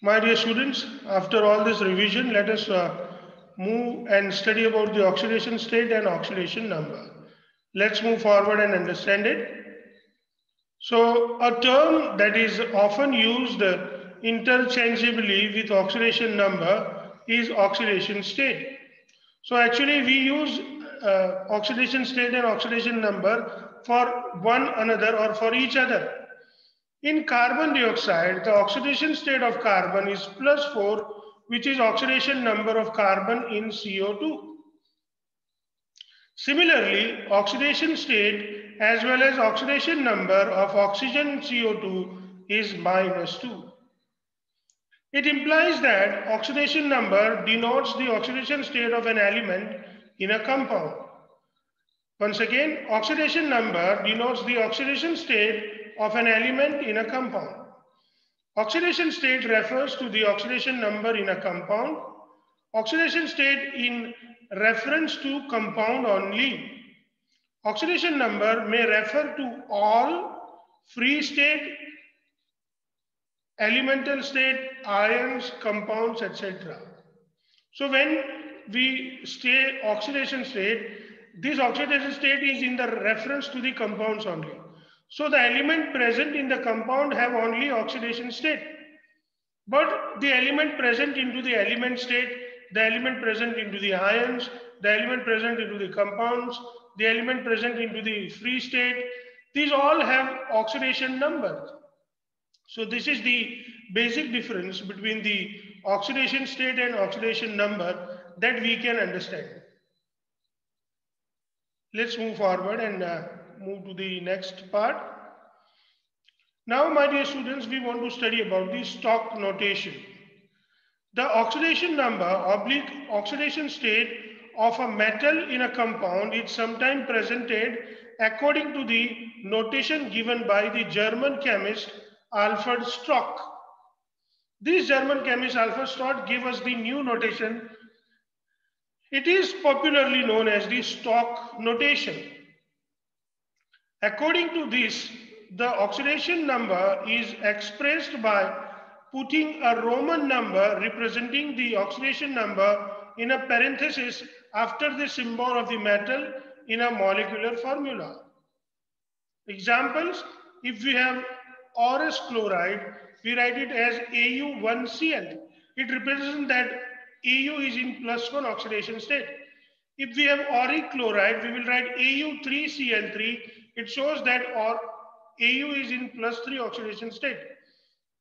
My dear students, after all this revision, let us move and study about the oxidation state and oxidation number. Let's move forward and understand it. So, a term that is often used interchangeably with oxidation number is oxidation state. So, actually, we use oxidation state and oxidation number for one another or for each other. In carbon dioxide, the oxidation state of carbon is +4, which is oxidation number of carbon in CO2. Similarly, oxidation state as well as oxidation number of oxygen in CO2 is -2. It implies that oxidation number denotes the oxidation state of an element in a compound. Once again, oxidation number denotes the oxidation state of an element in a compound. Oxidation state refers to the oxidation number in a compound. Oxidation state in reference to compound only. Oxidation number may refer to all free state, elemental state, ions, compounds, etc. So when we say oxidation state, this oxidation state is in the reference to the compounds only. So the element present in the compound have only oxidation state. But the element present into the element state, the element present into the ions, the element present into the compounds, the element present into the free state, these all have oxidation numbers. So this is the basic difference between the oxidation state and oxidation number that we can understand. Let's move forward and move to the next part. Now, my dear students, we want to study about the Stock notation. The oxidation number oblique oxidation state of a metal in a compound is sometimes presented according to the notation given by the German chemist Alfred Stock. This German chemist Alfred Stock gave us the new notation. It is popularly known as the Stock notation. According to this, the oxidation number is expressed by putting a Roman number representing the oxidation number in a parenthesis after the symbol of the metal in a molecular formula. Examples, if we have Aurous chloride, we write it as Au1Cl. It represents that Au is in +1 oxidation state. If we have auric chloride, we will write Au3Cl3. It shows that Au is in +3 oxidation state.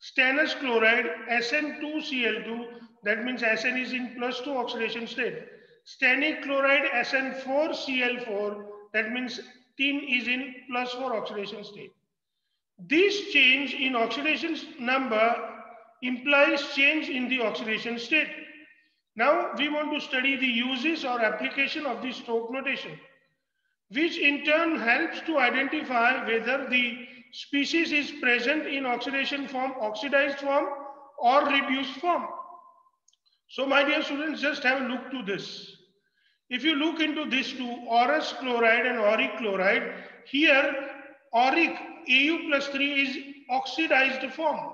Stannous chloride, Sn2Cl2, that means Sn is in +2 oxidation state. Stannic chloride, Sn4Cl4, that means tin is in +4 oxidation state. This change in oxidation number implies change in the oxidation state. Now we want to study the uses or application of the Stoke notation, which in turn helps to identify whether the species is present in oxidation form, oxidized form or reduced form. So my dear students, just have a look to this. If you look into this two, Aurous chloride and auric chloride, here auric Au+3 is oxidized form.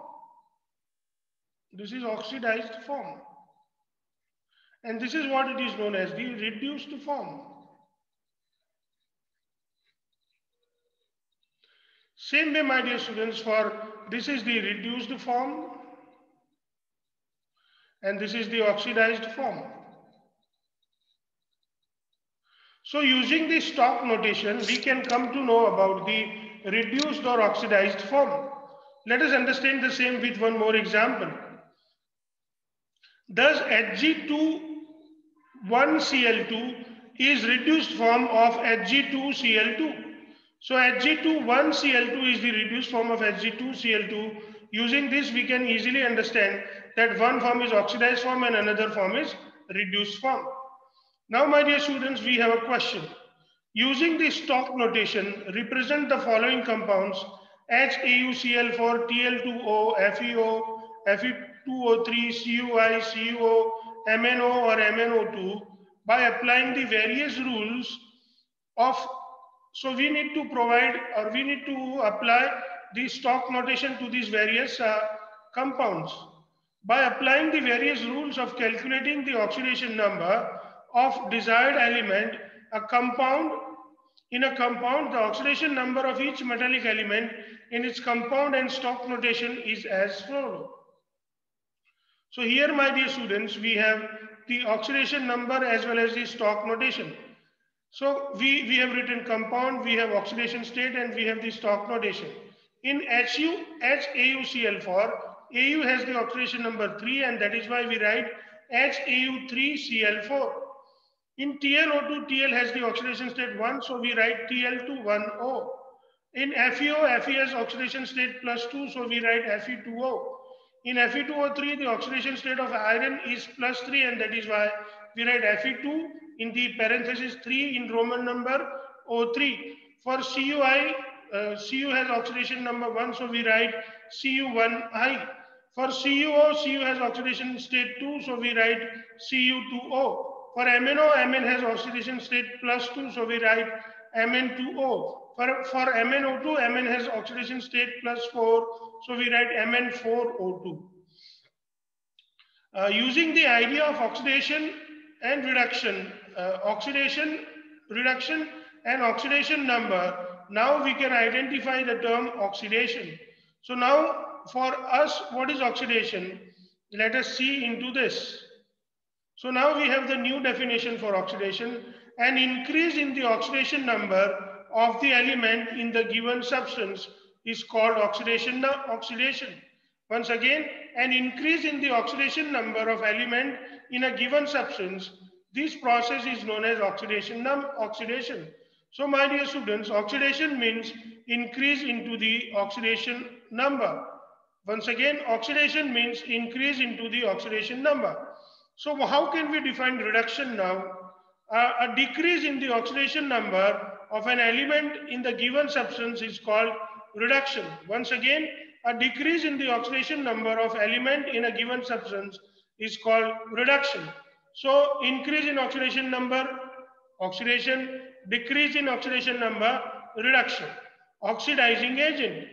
This is oxidized form. And this is what it is known as the reduced form. Same way, my dear students, for this is the reduced form and this is the oxidized form. So using the Stock notation, we can come to know about the reduced or oxidized form. Let us understand the same with one more example. Thus, Hg2,1Cl2 is reduced form of Hg2Cl2. So Hg2,1Cl2 is the reduced form of Hg2Cl2. Using this, we can easily understand that one form is oxidized form and another form is reduced form. Now, my dear students, we have a question. Using the Stock notation, represent the following compounds: HAuCl4, Tl2O, FeO, Fe2O3, CuI, CuO, MnO or MnO2 by applying the various rules of. So we need to provide or we need to apply the Stock notation to these various compounds. By applying the various rules of calculating the oxidation number of desired element, a compound in a compound, the oxidation number of each metallic element in its compound and stock notation is as follows. So here, my dear students, we have the oxidation number as well as the stock notation. So we have written compound, we have oxidation state, and we have the stock notation. In HAuCl4, Au has the oxidation number 3, and that is why we write HAu3Cl4. In TlO2, Tl has the oxidation state 1, so we write Tl2-1O. In FeO, Fe has oxidation state +2, so we write Fe2O. In Fe2O3, the oxidation state of iron is +3, and that is why we write Fe2 in the parenthesis 3 in Roman number O3. For CuI, Cu has oxidation number 1, so we write Cu1I. For CuO, Cu has oxidation state 2, so we write Cu2O. For MnO, Mn has oxidation state +2, so we write Mn2O. For MnO2, Mn has oxidation state +4, so we write Mn4O2. Using the idea of oxidation and reduction, reduction and oxidation number, now we can identify the term oxidation. So now for us, what is oxidation? Let us see into this. So now we have the new definition for oxidation: an increase in the oxidation number of the element in the given substance is called oxidation. Once again, an increase in the oxidation number of element in a given substance, this process is known as oxidation. So my dear students, oxidation means increase into the oxidation number. Once again, oxidation means increase into the oxidation number. So how can we define reduction now? A decrease in the oxidation number of an element in the given substance is called reduction. Once again, a decrease in the oxidation number of element in a given substance is called reduction. So increase in oxidation number, oxidation; decrease in oxidation number, reduction. Oxidizing agent.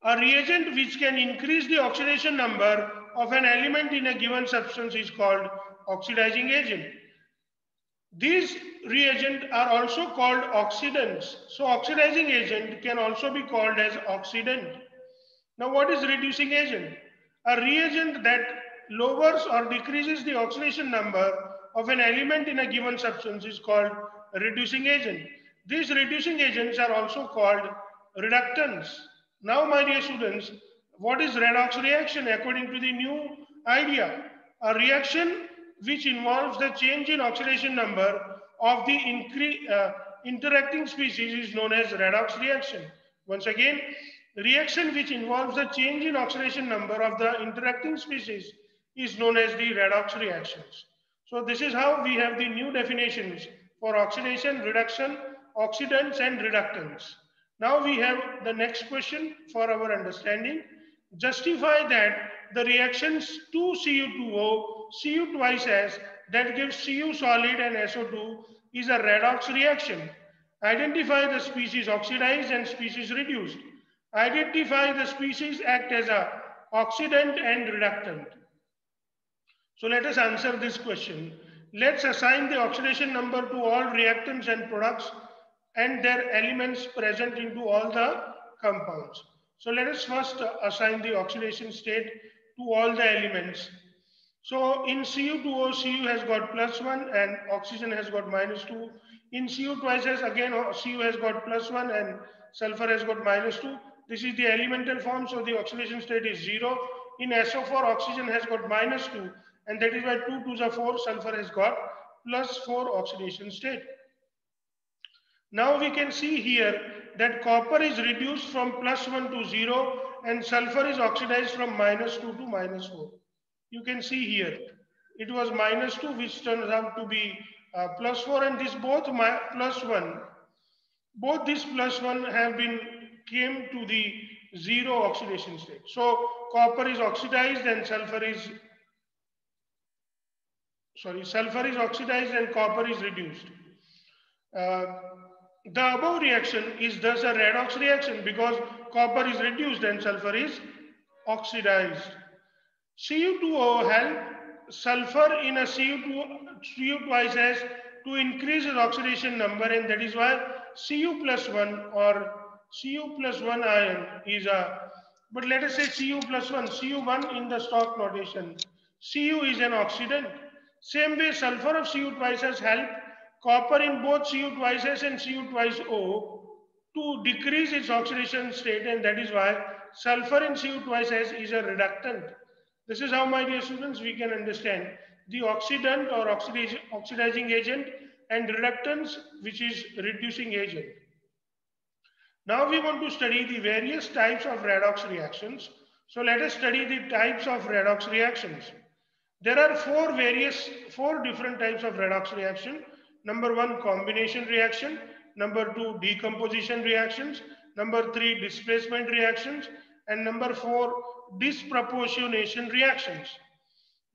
A reagent which can increase the oxidation number of an element in a given substance is called oxidizing agent. These reagents are also called oxidants. So oxidizing agent can also be called as oxidant. Now what is reducing agent? A reagent that lowers or decreases the oxidation number of an element in a given substance is called a reducing agent. These reducing agents are also called reductants. Now, my dear students, what is redox reaction according to the new idea? A reaction which involves the change in oxidation number of the interacting species is known as redox reaction. Once again, reaction which involves the change in oxidation number of the interacting species is known as the redox reactions. So this is how we have the new definitions for oxidation, reduction, oxidants and reductants. Now we have the next question for our understanding. Justify that the reactions 2Cu2O, Cu twice as, that gives Cu solid and SO2 is a redox reaction. Identify the species oxidized and species reduced. Identify the species act as a oxidant and reductant. So let us answer this question. Let's assign the oxidation number to all reactants and products and their elements present into all the compounds. So let us first assign the oxidation state to all the elements. So in Cu2O, Cu has got +1 and oxygen has got -2. In Cu twice as, again Cu has got +1 and sulfur has got -2. This is the elemental form, so the oxidation state is 0. In SO4, oxygen has got -2, and that is why 2 2s are 4, sulfur has got +4 oxidation state. Now we can see here that copper is reduced from +1 to 0 and sulfur is oxidized from -2 to -4. You can see here, it was -2 which turns out to be +4, and this both +1, both this +1 have been came to the 0 oxidation state. So copper is oxidized and sulfur is oxidized and copper is reduced. The above reaction is thus a redox reaction because copper is reduced and sulfur is oxidized. Cu2O help sulfur in a Cu twice as to increase its oxidation number, and that is why Cu plus 1 or Cu plus 1 ion is a, but let us say Cu plus 1, Cu1 in the stock notation. Cu is an oxidant. Same way sulfur of Cu twice as help copper in both Cu twice as and Cu twice O to decrease its oxidation state, and that is why sulfur in Cu twice as is a reductant. This is how, my dear students, we can understand the oxidant or oxidizing agent and reductants, which is reducing agent. Now we want to study the various types of redox reactions. So let us study the types of redox reactions. There are four different types of redox reaction. Number one, combination reaction. Number two, decomposition reactions. Number three, displacement reactions. And number four, disproportionation reactions.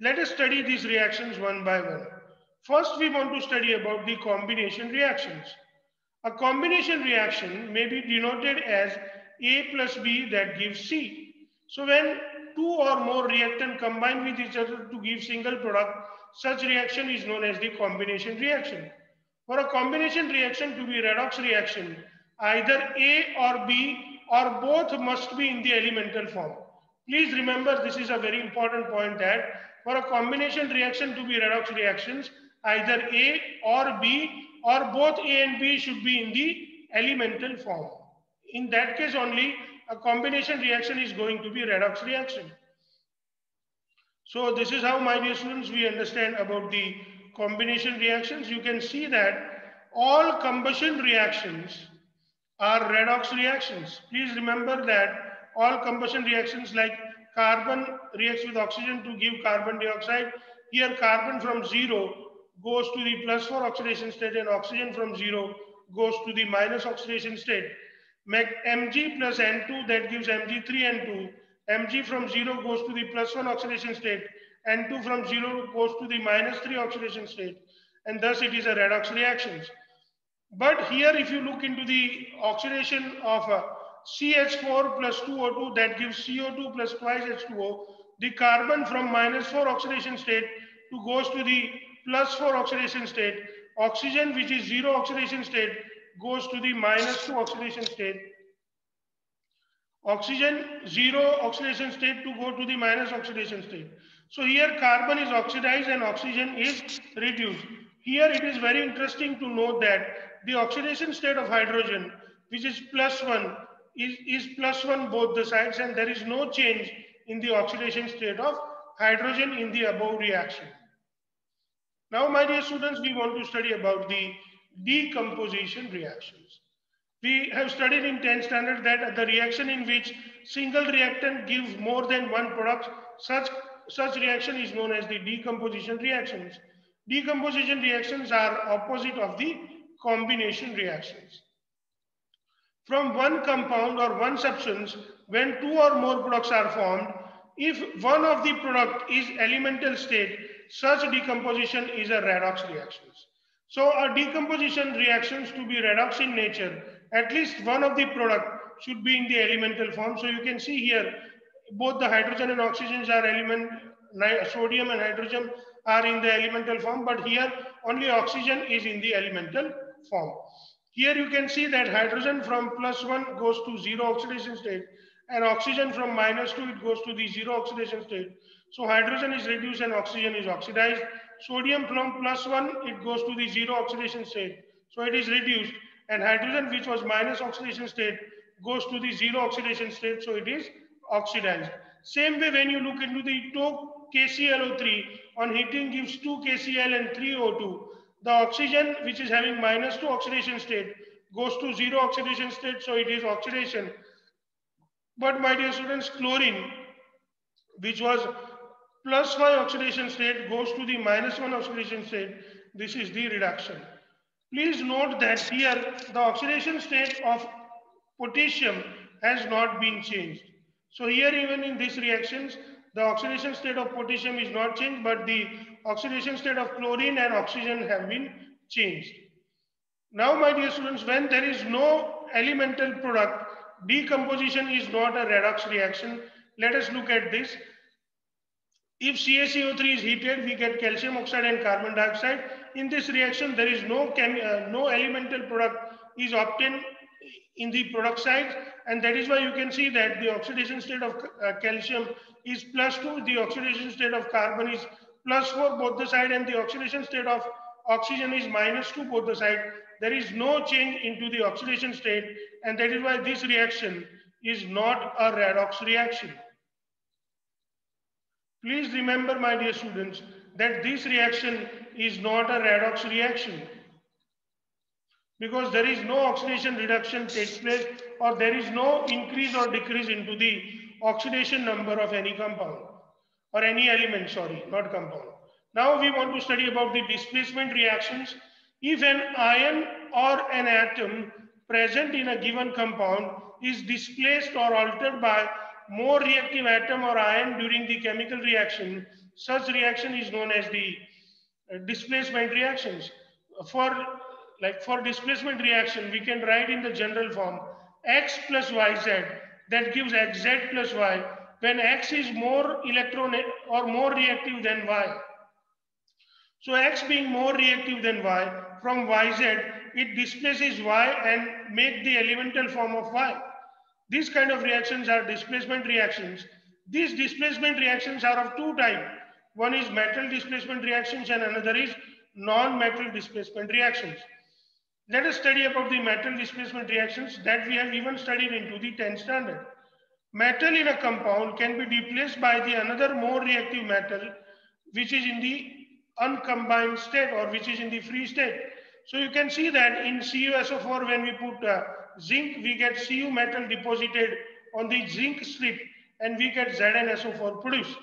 Let us study these reactions one by one. First, we want to study about the combination reactions. A combination reaction may be denoted as A plus B that gives C. So when two or more reactants combine with each other to give single product, such reaction is known as the combination reaction. For a combination reaction to be redox reaction, either A or B or both must be in the elemental form. Please remember, this is a very important point, that for a combination reaction to be redox reactions, either A or B or both A and B should be in the elemental form. In that case only, a combination reaction is going to be redox reaction. So this is how, my dear students, we understand about the combination reactions. You can see that all combustion reactions are redox reactions. Please remember that all combustion reactions, like carbon reacts with oxygen to give carbon dioxide. Here carbon from 0 goes to the plus 4 oxidation state, and oxygen from 0 goes to the minus oxidation state. Mg plus N2, that gives Mg3N2. Mg from 0 goes to the plus 1 oxidation state. N2 from 0 goes to the minus 3 oxidation state. And thus it is a redox reaction. But here, if you look into the oxidation of CH4 plus 2O2, that gives CO2 plus twice H2O, the carbon from minus 4 oxidation state to goes to the plus 4 oxidation state. Oxygen, which is 0 oxidation state, goes to the minus 2 oxidation state. Oxygen 0 oxidation state to go to the minus oxidation state. So here carbon is oxidized and oxygen is reduced. Here it is very interesting to note that the oxidation state of hydrogen, which is plus 1, is plus 1 both the sides, and there is no change in the oxidation state of hydrogen in the above reaction. Now, my dear students, we want to study about the decomposition reactions. We have studied in 10th standard that the reaction in which single reactant gives more than one product, such reaction is known as the decomposition reactions. Decomposition reactions are opposite of the combination reactions. From one compound or one substance, when two or more products are formed, if one of the product is elemental state, such decomposition is a redox reaction. So a decomposition reactions to be redox in nature, at least one of the product should be in the elemental form. So you can see here, both the hydrogen and oxygens are element, sodium and hydrogen are in the elemental form, but here only oxygen is in the elemental form. Here you can see that hydrogen from plus 1 goes to 0 oxidation state, and oxygen from minus 2, it goes to the 0 oxidation state. So hydrogen is reduced and oxygen is oxidized. Sodium from plus 1, it goes to the 0 oxidation state. So it is reduced, and hydrogen, which was minus oxidation state, goes to the 0 oxidation state. So it is oxidized. Same way, when you look into the KClO3 on heating gives 2 KCl and 3 O2. The oxygen, which is having minus 2 oxidation state, goes to 0 oxidation state. So it is oxidation. But my dear students, chlorine, which was plus 5 oxidation state, goes to the minus 1 oxidation state. This is the reduction. Please note that here the oxidation state of potassium has not been changed. So here, even in these reactions, the oxidation state of potassium is not changed, but the oxidation state of chlorine and oxygen have been changed. Now, my dear students, when there is no elemental product, decomposition is not a redox reaction. Let us look at this. If CaCO3 is heated, we get calcium oxide and carbon dioxide. In this reaction, there is no elemental product is obtained in the product side, and that is why you can see that the oxidation state of calcium is +2, the oxidation state of carbon is +4 both the side, and the oxidation state of oxygen is -2 both the side. There is no change into the oxidation state, and that is why this reaction is not a redox reaction. Please remember, my dear students, that this reaction is not a redox reaction, because there is no oxidation reduction takes place, or there is no increase or decrease into the oxidation number of any compound or any element, sorry, not compound. Now we want to study about the displacement reactions. If an ion or an atom present in a given compound is displaced or altered by more reactive atom or ion during the chemical reaction, such reaction is known as the displacement reactions. For displacement reaction, we can write in the general form X plus YZ, that gives XZ plus Y when X is more electron or more reactive than Y. So X being more reactive than Y, from YZ, it displaces Y and make the elemental form of Y. These kind of reactions are displacement reactions. These displacement reactions are of two types. One is metal displacement reactions and another is non-metal displacement reactions. Let us study about the metal displacement reactions that we have even studied into the 10th standard. Metal in a compound can be displaced by the another more reactive metal which is in the uncombined state or which is in the free state. So you can see that in CuSO4, when we put zinc, we get Cu metal deposited on the zinc strip and we get ZnSO4 produced.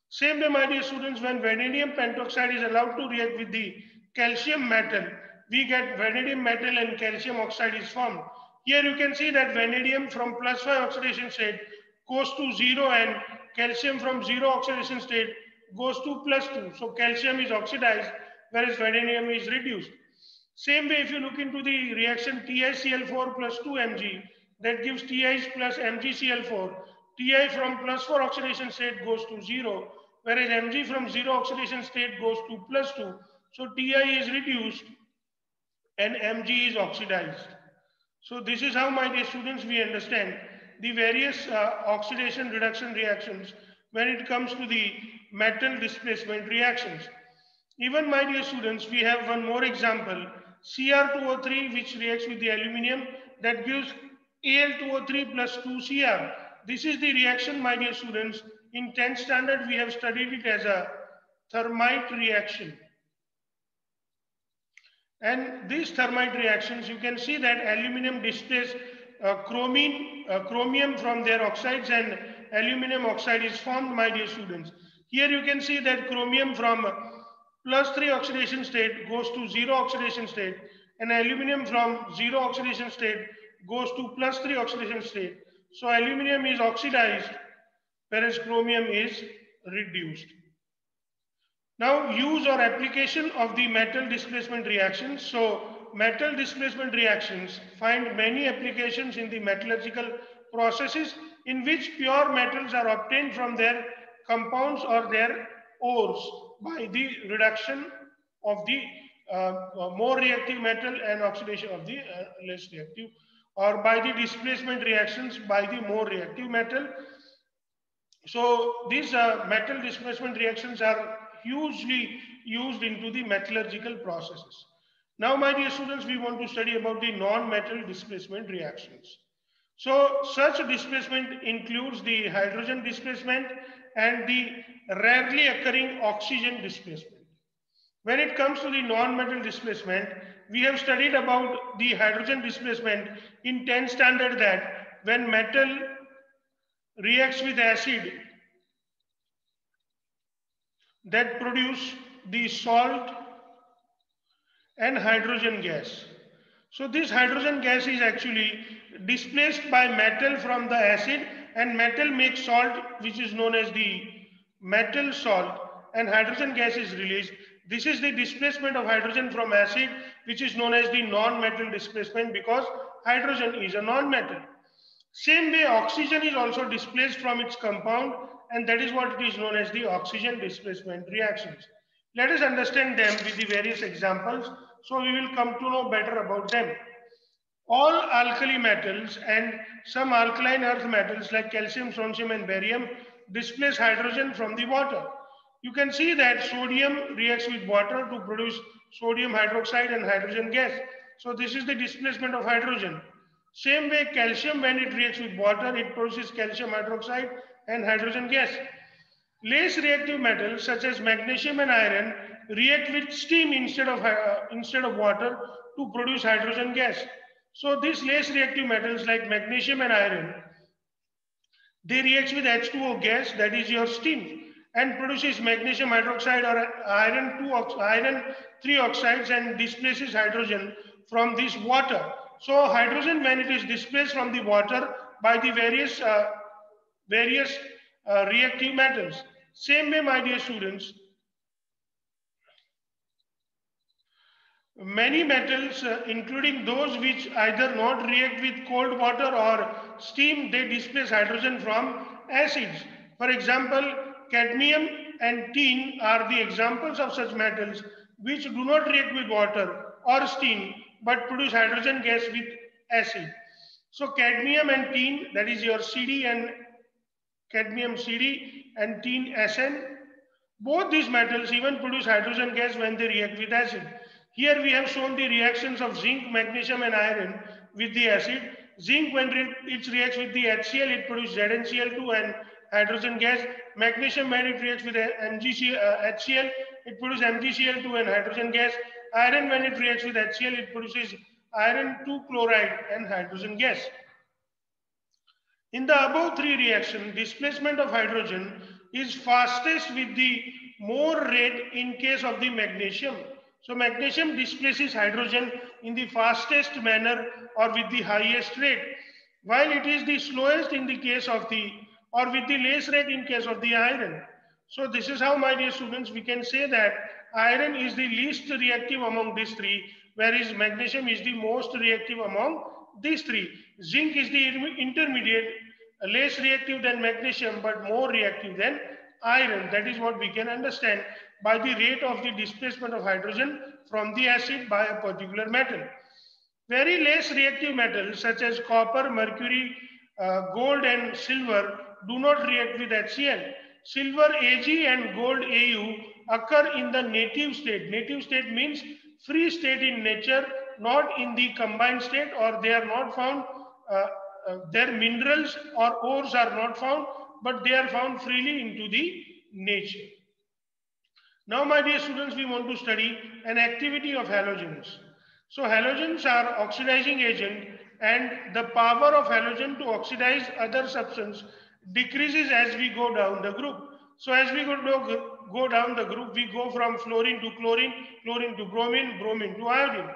Same way, my dear students, when vanadium pentoxide is allowed to react with the calcium metal, we get vanadium metal and calcium oxide is formed. Here you can see that vanadium from +5 oxidation state goes to 0 and calcium from 0 oxidation state goes to +2. So calcium is oxidized whereas vanadium is reduced. Same way, if you look into the reaction TiCl4 plus 2Mg, that gives Ti plus MgCl4. Ti from +4 oxidation state goes to 0, whereas Mg from 0 oxidation state goes to +2. So Ti is reduced and Mg is oxidized. So this is how, my dear students, we understand the various oxidation reduction reactions when it comes to the metal displacement reactions. Even, my dear students, we have one more example, Cr2O3, which reacts with the aluminium, that gives Al2O3 plus 2Cr. This is the reaction, my dear students. In 10th standard, we have studied it as a thermite reaction. And these thermite reactions, you can see that aluminium displaces chromium from their oxides and aluminium oxide is formed, my dear students. Here you can see that chromium from +3 oxidation state goes to 0 oxidation state, and aluminium from 0 oxidation state goes to +3 oxidation state. So aluminium is oxidized whereas chromium is reduced. Now, use or application of the metal displacement reactions. So metal displacement reactions find many applications in the metallurgical processes in which pure metals are obtained from their compounds or their ores by the reduction of the more reactive metal and oxidation of the less reactive, or by the displacement reactions by the more reactive metal. So these metal displacement reactions are hugely used into the metallurgical processes. Now, my dear students, we want to study about the non-metal displacement reactions. So such displacement includes the hydrogen displacement and the rarely occurring oxygen displacement. When it comes to the non-metal displacement, we have studied about the hydrogen displacement in 10th standard, that when metal reacts with acid, that produce the salt and hydrogen gas. So this hydrogen gas is actually displaced by metal from the acid, and metal makes salt, which is known as the metal salt, and hydrogen gas is released. This is the displacement of hydrogen from acid, which is known as the non-metal displacement, because hydrogen is a non-metal. Same way, oxygen is also displaced from its compound and that is what it is known as the oxygen displacement reactions. Let us understand them with the various examples so we will come to know better about them. All alkali metals and some alkaline earth metals like calcium, strontium and barium displace hydrogen from the water. You can see that sodium reacts with water to produce sodium hydroxide and hydrogen gas. So this is the displacement of hydrogen. Same way calcium, when it reacts with water, it produces calcium hydroxide and hydrogen gas. Less reactive metals such as magnesium and iron react with steam instead of water to produce hydrogen gas. So these less reactive metals like magnesium and iron, they react with H2O gas, that is your steam, and produces magnesium hydroxide or iron 3 oxides and displaces hydrogen from this water. So hydrogen, when it is displaced from the water by the various reactive metals. Same way, my dear students, many metals, including those which either not react with cold water or steam, they displace hydrogen from acids. For example, cadmium and tin are the examples of such metals which do not react with water or steam but produce hydrogen gas with acid. So cadmium and tin, that is your CD and cadmium CD and tin SN, both these metals even produce hydrogen gas when they react with acid. Here we have shown the reactions of zinc, magnesium and iron with the acid. Zinc, when it reacts with the HCl, it produces ZnCl2 and hydrogen gas. Magnesium, when it reacts with HCl, it produces MgCl2 and hydrogen gas. Iron, when it reacts with HCl, it produces iron 2 chloride and hydrogen gas. In the above three reactions, displacement of hydrogen is fastest with the more rate in case of the magnesium. So magnesium displaces hydrogen in the fastest manner or with the highest rate, while it is the slowest in the case of the, or with the less rate in case of the iron. So this is how, my dear students, we can say that iron is the least reactive among these three, whereas magnesium is the most reactive among these three. Zinc is the intermediate, less reactive than magnesium, but more reactive than iron. That is what we can understand by the rate of the displacement of hydrogen from the acid by a particular metal. Very less reactive metals such as copper, mercury, gold and silver do not react with HCl. Silver Ag and gold Au occur in the native state. Native state means free state in nature, not in the combined state, or they are not found, their minerals or ores are not found, but they are found freely into the nature. Now, my dear students, we want to study an activity of halogens. So halogens are oxidizing agent, and the power of halogen to oxidize other substance decreases as we go down the group. So as we go down the group, we go from fluorine to chlorine, chlorine to bromine, bromine to iodine.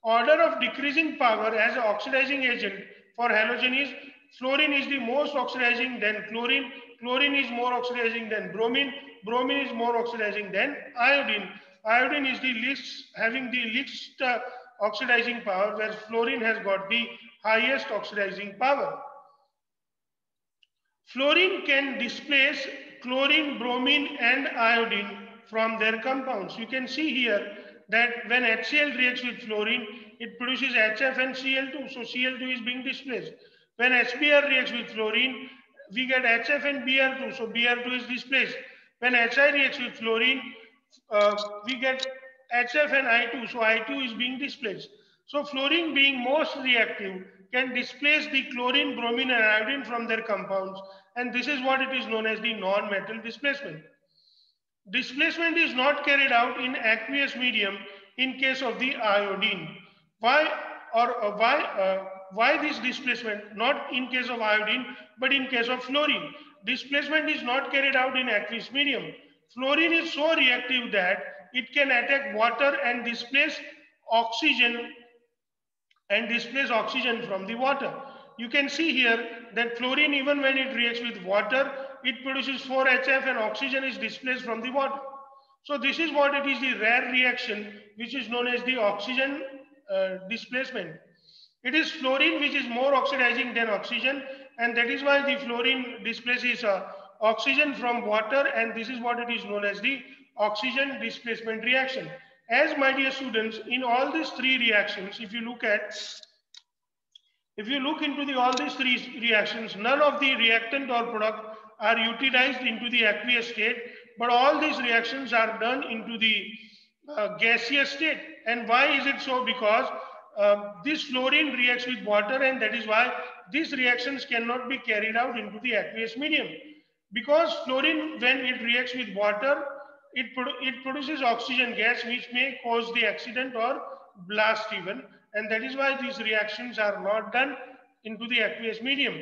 Order of decreasing power as an oxidizing agent for halogen is fluorine is the most oxidizing, then chlorine, chlorine is more oxidizing than bromine, bromine is more oxidizing than iodine. Iodine is the least, having the least oxidizing power, whereas fluorine has got the highest oxidizing power. Fluorine can displace chlorine, bromine and iodine from their compounds. You can see here that when HCl reacts with fluorine, it produces HF and Cl2. So Cl2 is being displaced. When HBr reacts with fluorine, we get HF and Br2. So Br2 is displaced. When Hi reacts with fluorine, we get HF and I2. So I2 is being displaced. So fluorine, being most reactive, can displace the chlorine, bromine and iodine from their compounds. And this is what it is known as the non-metal displacement. Displacement is not carried out in aqueous medium in case of the iodine. Why this displacement? Not in case of iodine, but in case of fluorine. Displacement is not carried out in aqueous medium. Fluorine is so reactive that it can attack water and displace oxygen from the water. You can see here that fluorine, even when it reacts with water, it produces 4HF and oxygen is displaced from the water. So this is what it is, the rare reaction, which is known as the oxygen displacement. It is fluorine which is more oxidizing than oxygen, and that is why the fluorine displaces oxygen from water, and this is what it is known as the oxygen displacement reaction. As my dear students, in all these three reactions, if you look into all these three reactions, none of the reactant or product are utilized into the aqueous state, but all these reactions are done into the gaseous state. And why is it so? Because this fluorine reacts with water, and that is why these reactions cannot be carried out into the aqueous medium. Because fluorine, when it reacts with water, it produces oxygen gas, which may cause the accident or blast even. And that is why these reactions are not done into the aqueous medium.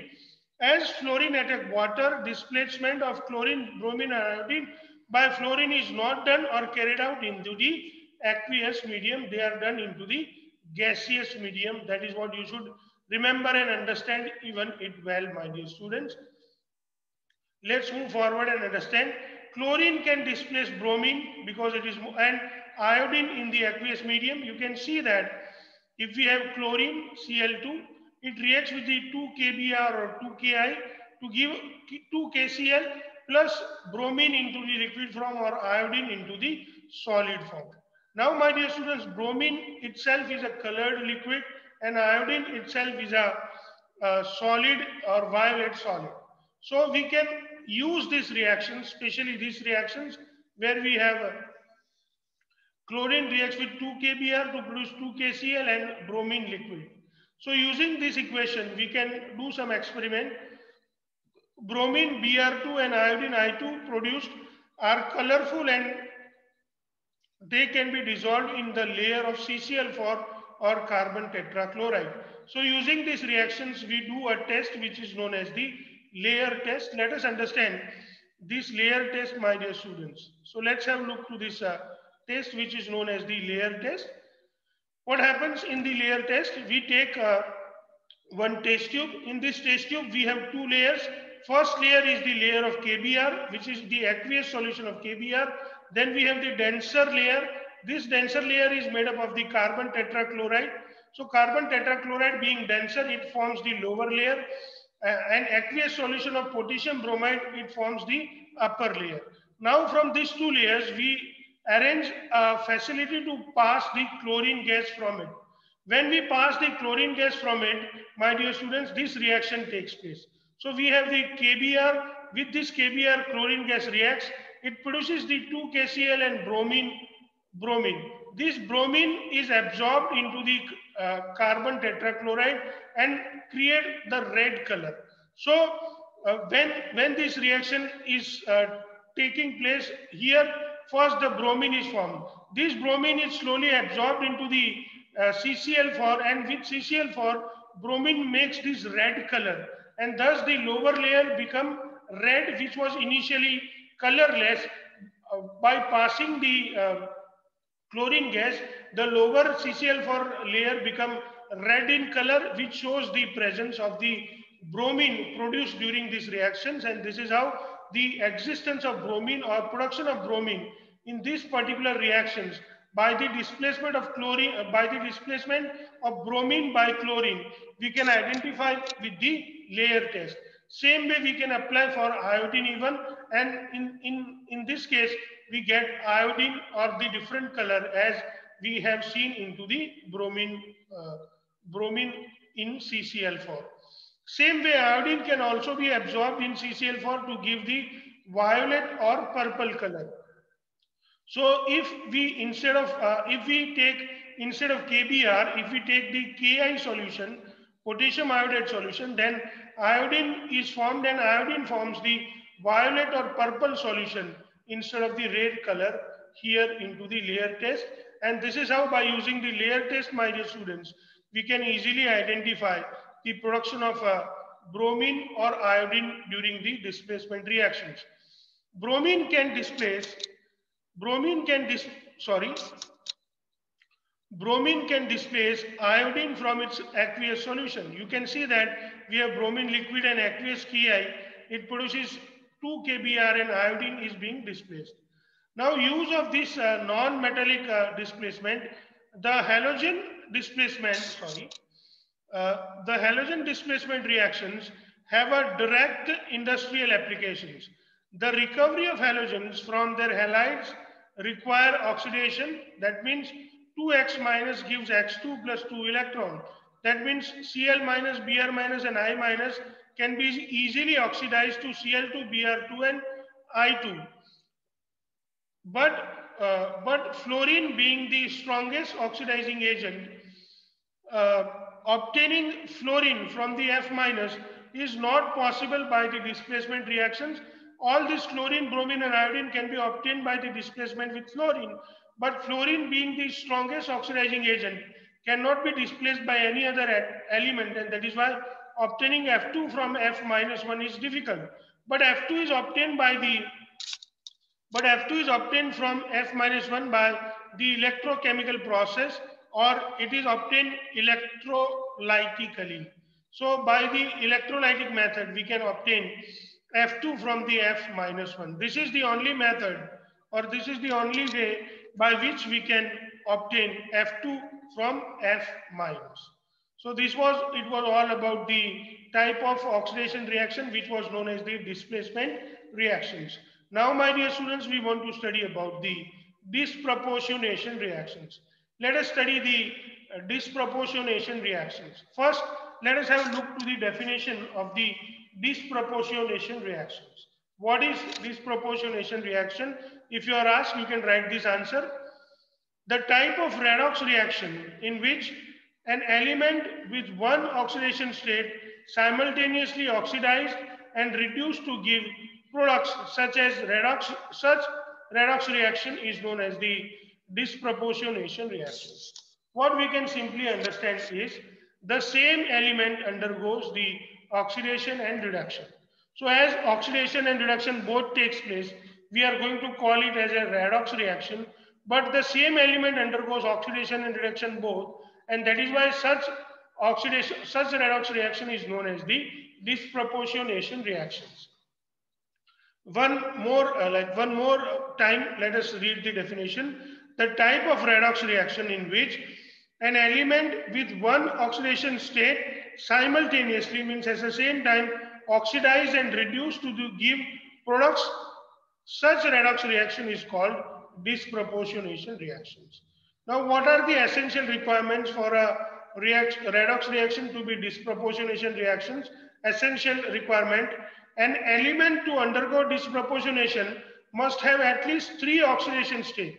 As fluorine attack water, displacement of chlorine, bromine, and iodine by fluorine is not done or carried out into the aqueous medium. They are done into the gaseous medium. That is what you should remember and understand even it well, my dear students. Let's move forward and understand. Chlorine can displace bromine because it is, and iodine in the aqueous medium. You can see that if we have chlorine, Cl2, it reacts with the 2 kBr or 2 Ki to give 2 KCl plus bromine into the liquid form or iodine into the solid form. Now, my dear students, bromine itself is a colored liquid and iodine itself is a solid or violet solid. So we can use these reactions, especially these reactions where we have chlorine reacts with 2 kBr to produce 2 KCl and bromine liquid. So using this equation, we can do some experiment. Bromine Br2 and iodine I2 produced are colorful and they can be dissolved in the layer of CCl4 or carbon tetrachloride. So using these reactions, we do a test which is known as the layer test. Let us understand this layer test, my dear students. So let's have a look to this test which is known as the layer test. What happens in the layer test? We take one test tube. In this test tube, we have two layers. First layer is the layer of KBr, which is the aqueous solution of KBr. Then we have the denser layer. This denser layer is made up of the carbon tetrachloride. So carbon tetrachloride being denser, it forms the lower layer. And aqueous solution of potassium bromide, it forms the upper layer. Now from these two layers, we arrange a facility to pass the chlorine gas from it. When we pass the chlorine gas from it, my dear students, this reaction takes place. So we have the KBr. With this KBr, chlorine gas reacts. It produces the 2 KCl and bromine. This bromine is absorbed into the carbon tetrachloride and create the red color. So when this reaction is taking place here, first the bromine is formed. This bromine is slowly absorbed into the CCl4, and with CCl4, bromine makes this red color, and thus the lower layer become red, which was initially colorless. By passing the chlorine gas, the lower CCl4 layer become red in color, which shows the presence of the bromine produced during these reactions. And this is how the existence of bromine or production of bromine in these particular reactions by the displacement of chlorine, by the displacement of bromine by chlorine, we can identify with the layer test. Same way we can apply for iodine even, and in this case we get iodine or the different color as we have seen into the bromine in CCl4. Same way iodine can also be absorbed in CCl4 to give the violet or purple color. So if we instead of KBr, if we take the Ki solution, potassium iodide solution, then iodine is formed and iodine forms the violet or purple solution instead of the red color here into the layer test. And this is how, by using the layer test, my dear students, we can easily identify the production of bromine or iodine during the displacement reactions. Bromine can displace iodine from its aqueous solution. You can see that we have bromine liquid and aqueous Ki. It produces 2 kBr and iodine is being displaced. Now, use of this non-metallic displacement, the halogen displacement reactions have a direct industrial applications. The recovery of halogens from their halides require oxidation. That means 2x minus gives x2 plus 2 electron. That means Cl minus, Br minus and I minus can be easily oxidized to Cl2, Br2 and I2. But fluorine being the strongest oxidizing agent, uh, obtaining fluorine from the F minus is not possible by the displacement reactions. All this chlorine, bromine and iodine can be obtained by the displacement with fluorine. But fluorine being the strongest oxidizing agent cannot be displaced by any other element, and that is why obtaining F2 from F minus 1 is difficult. But F2 is obtained by the but F2 is obtained from F minus 1 by the electrochemical process, or it is obtained electrolytically. So by the electrolytic method, we can obtain F2 from the F minus 1. This is the only method, or this is the only way by which we can obtain F2 from F minus. So it was all about the type of oxidation reaction which was known as the displacement reactions. Now, my dear students, we want to study about the disproportionation reactions. Let us study the disproportionation reactions. First, let us have a look to the definition of the disproportionation reactions. What is disproportionation reaction? If you are asked, you can write this answer. The type of redox reaction in which an element with one oxidation state simultaneously oxidized and reduced to give products such as redox. Such redox reaction is known as the disproportionation reaction. What we can simply understand is the same element undergoes the oxidation and reduction. So as oxidation and reduction both takes place, we are going to call it as a redox reaction, but the same element undergoes oxidation and reduction both, and that is why such redox reaction is known as the disproportionation reactions. One more time, let us read the definition. The type of redox reaction in which an element with one oxidation state simultaneously, means at the same time, oxidized and reduced to give products. Such redox reaction is called disproportionation reactions. Now, what are the essential requirements for a redox reaction to be disproportionation reactions? Essential requirement: an element to undergo disproportionation must have at least 3 oxidation states.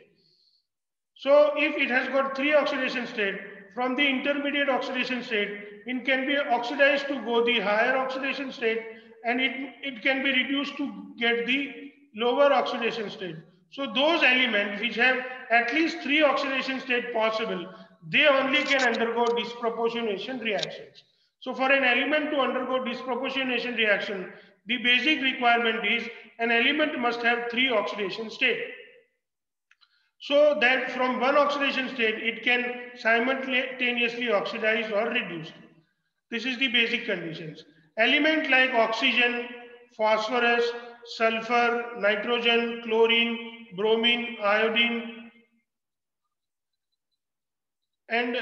So if it has got 3 oxidation states, from the intermediate oxidation state, it can be oxidized to go the higher oxidation state, and it can be reduced to get the lower oxidation state. So those elements which have at least 3 oxidation states possible, they only can undergo disproportionation reactions. So for an element to undergo disproportionation reaction, the basic requirement is an element must have 3 oxidation states. So that from one oxidation state, it can simultaneously oxidize or reduce. This is the basic conditions. Element like oxygen, phosphorus, sulfur, nitrogen, chlorine, bromine, iodine, and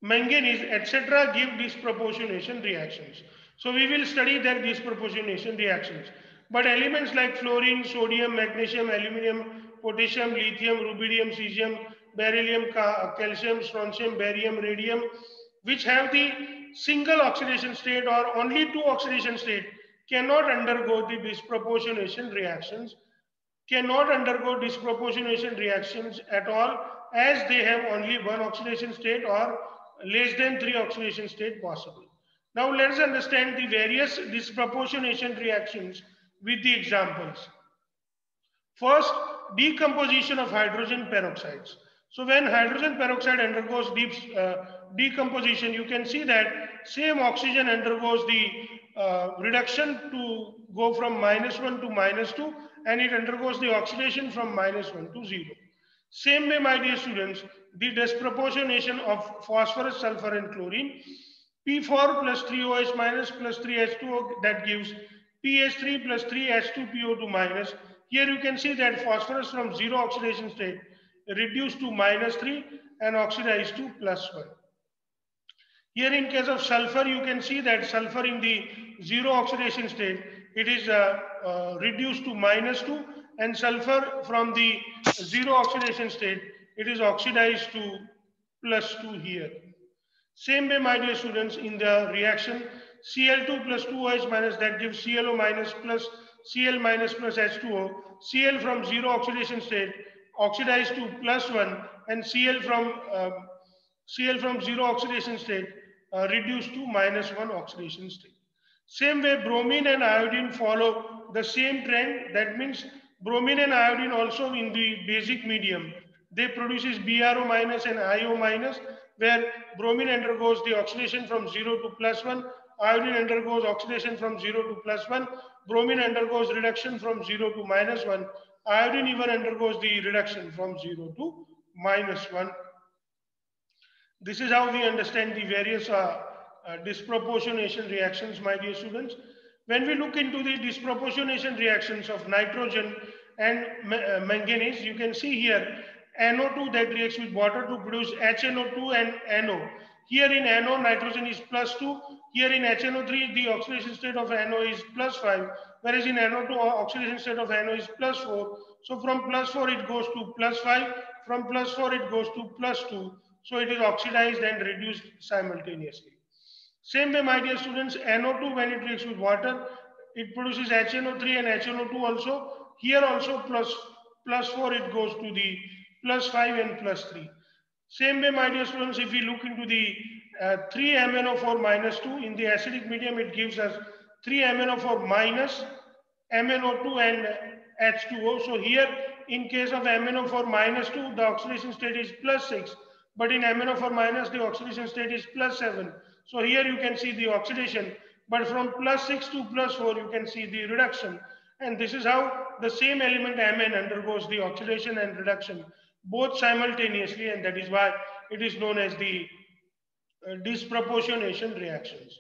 manganese, etc. give disproportionation reactions. So we will study their disproportionation reactions. But elements like fluorine, sodium, magnesium, aluminum, potassium, lithium, rubidium, cesium, beryllium, calcium, strontium, barium, radium, which have the single oxidation state or only 2 oxidation state, cannot undergo the disproportionation reactions, at all, as they have only 1 oxidation state or less than 3 oxidation state possible. Now let us understand the various disproportionation reactions with the examples. First, decomposition of hydrogen peroxides. So when hydrogen peroxide undergoes decomposition, you can see that same oxygen undergoes the reduction to go from -1 to -2, and it undergoes the oxidation from -1 to 0. Same way, my dear students, the disproportionation of phosphorus, sulfur and chlorine, P4 plus 3OH minus plus 3H2O, that gives PH3 plus 3H2PO2 minus. Here you can see that phosphorus from 0 oxidation state reduced to -3 and oxidized to +1. Here in case of sulfur, you can see that sulfur in the 0 oxidation state it is reduced to -2, and sulfur from the zero oxidation state, it is oxidized to +2 here. Same way, my dear students, in the reaction Cl2 plus 2OH minus, that gives ClO minus plus Cl minus plus H2O. Cl from zero oxidation state oxidized to +1, and Cl from zero oxidation state reduced to -1 oxidation state. Same way, bromine and iodine follow the same trend. That means bromine and iodine also in the basic medium, they produces BRO minus and IO minus, where bromine undergoes the oxidation from 0 to +1, iodine undergoes oxidation from 0 to +1, bromine undergoes reduction from 0 to -1, iodine even undergoes the reduction from 0 to -1. This is how we understand the various disproportionation reactions, my dear students. When we look into the disproportionation reactions of nitrogen and manganese, you can see here NO2 that reacts with water to produce HNO2 and NO. Here in NO, nitrogen is +2. Here in HNO3, the oxidation state of NO is +5, whereas in NO2, oxidation state of NO is +4. So from +4, it goes to +5. From +4, it goes to +2. So it is oxidized and reduced simultaneously. Same way, my dear students, NO2, when it reacts with water, it produces HNO3 and HNO2 also. Here also +4, it goes to the +5 and +3. Same way, my dear students, if we look into the 3MnO4 -2, in the acidic medium, it gives us 3MnO4 minus MnO2 and H2O. So here, in case of MnO4 -2, the oxidation state is +6. But in MnO4 minus, the oxidation state is +7. So here you can see the oxidation, but from +6 to +4, you can see the reduction. And this is how the same element Mn undergoes the oxidation and reduction, both simultaneously, and that is why it is known as the disproportionation reactions.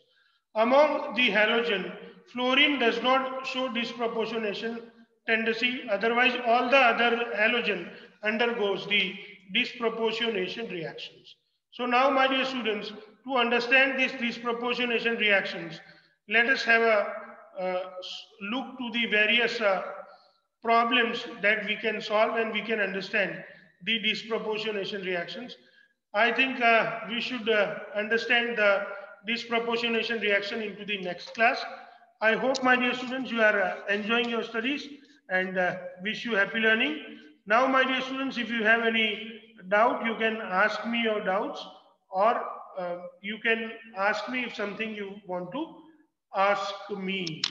Among the halogen, fluorine does not show disproportionation tendency. Otherwise, all the other halogen undergoes the disproportionation reactions. So now, my dear students, to understand these disproportionation reactions, let us have a look to the various problems that we can solve, and we can understand the disproportionation reactions. I think we should understand the disproportionation reaction into the next class. I hope, my dear students, you are enjoying your studies, and wish you happy learning. Now, my dear students, if you have any doubt, you can ask me your doubts, or you can ask me if something you want to ask me.